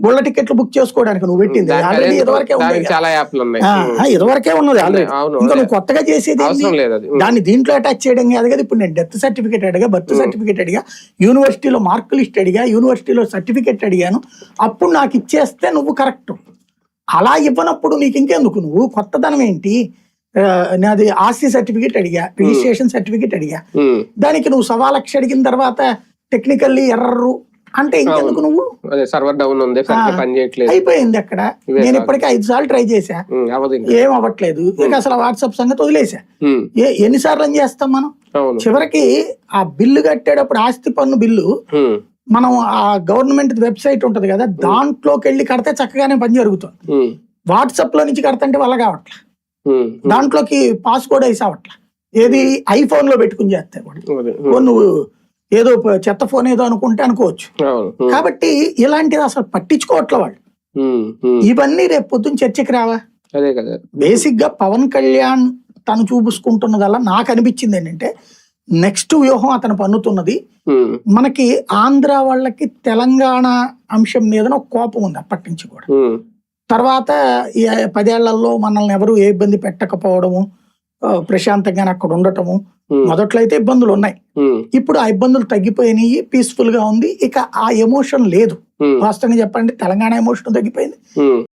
గుళ్ళ టికెట్లు బుక్ చేసుకోవడానికి నువ్వు పెట్టింది ఆల్రెడీ ఇదివరకే ఉంది, చాలా యాప్లు ఉన్నాయి. ఇదివరకే ఉన్నది ఆల్రెడీ. ఇంకా నువ్వు కొత్తగా చేసేది అవసరం లేదు అది. దాన్ని దీంట్లో అటాచ్ చేయడం కాదు కదా. ఇప్పుడు నేను డెత్ సర్టిఫికేట్ అడిగా, బర్త్ సర్టిఫికేట్ అడిగా, యూనివర్సిటీలో మార్క్ లిస్ట్ అడిగా, యూనివర్సిటీలో సర్టిఫికేట్ అడిగాను, అప్పుడు నాకు ఇచ్చేస్తే నువ్వు కరెక్ట్. అలా ఇవ్వనప్పుడు నీకు ఇంకెందుకు, నువ్వు కొత్తదనం ఏంటి? నాది ఆస్తి సర్టిఫికేట్ అడిగా, రిజిస్ట్రేషన్ సర్టిఫికేట్ అడిగా, దానికి నువ్వు 1,00,000 అడిగిన తర్వాత టెక్నికల్లీ ఎర్రరు అంటే ఇంకెందుకు నువ్వు? సర్వర్ డౌన్ ఉంది, పని చేయట్లేదు, అయిపోయింది అక్కడ. నేను ఇప్పటికే 5 సార్లు ట్రై చేశా, ఏం అవ్వట్లేదు. ఇక అసలు వాట్సాప్ సంగతి వదిలేసా. ఎన్నిసార్లు అని చేస్తాం మనం? చివరికి ఆ బిల్లు కట్టేటప్పుడు ఆస్తి పన్ను బిల్లు మనం ఆ గవర్నమెంట్ వెబ్సైట్ ఉంటది కదా, దాంట్లోకి వెళ్ళి కడితే చక్కగానే పని జరుగుతుంది. వాట్సాప్ లో నుంచి కడతంటే వల్ల కావట్లే, దాంట్లోకి పాస్కోడ్ వేసి అవట్లే. ఏది ఐఫోన్ లో పెట్టుకుని చేస్తే కూడా నువ్వు ఏదో చెత్త ఫోన్ ఏదో అనుకుంటే అనుకోవచ్చు. కాబట్టి ఇలాంటిది అసలు పట్టించుకోవట్లే వాళ్ళు. ఇవన్నీ రేపు పొద్దున్న చర్చకి రావా? బేసిక్ గా పవన్ కళ్యాణ్ తను చూపుకుంటున్నదల్లా నాకు అనిపించింది ఏంటంటే, నెక్స్ట్ వ్యూహం అతను పన్నుతున్నది మనకి ఆంధ్ర వాళ్ళకి తెలంగాణ అంశం మీద ఒక కోపం ఉంది అప్పటి నుంచి కూడా. తర్వాత 10 ఏళ్లలో మనల్ని ఎవరు ఏ ఇబ్బంది పెట్టకపోవడము, ప్రశాంతంగా అక్కడ ఉండటము. మొదట్లో అయితే ఇబ్బందులు ఉన్నాయి, ఇప్పుడు ఆ ఇబ్బందులు తగ్గిపోయినాయి, పీస్ఫుల్ గా ఉంది. ఇక ఆ ఎమోషన్ లేదు. వాస్తవంగా చెప్పండి, తెలంగాణ ఎమోషన్ తగ్గిపోయింది,